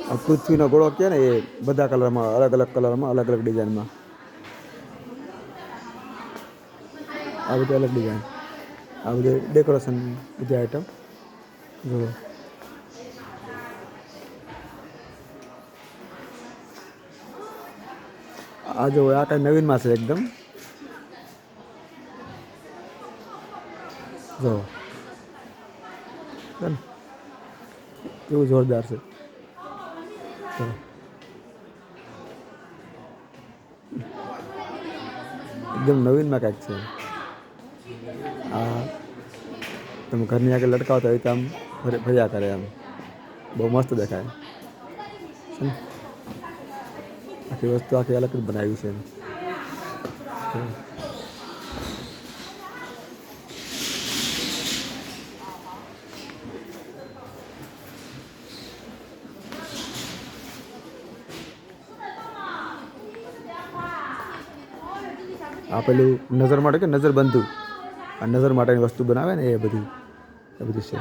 આ પૃથ્વીનો ગોળો કહે ને એ બધા કલરમાં, અલગ અલગ કલરમાં, અલગ અલગ ડિઝાઇનમાં. આ બધી અલગ ડિઝાઇન, આ બધી ડેકોરેશન બધી આઈટમ જુઓ. આ જો આ કાંઈ નવીનમાં છે એકદમ. જો કેવું જોરદાર છે. એકદમ નવીનમાં કાંઈક છે. આ તમે ઘરની આગળ લટકાવતા હોય તો આમ ફર્યા કરે, આમ બહુ મસ્ત દેખાય. આખી વસ્તુ આખી અલગ જ બનાવી છે. આ પેલું નજર માટે કે નજર બંધુ, આ નજર માટેની વસ્તુ બનાવે ને એ બધી છે.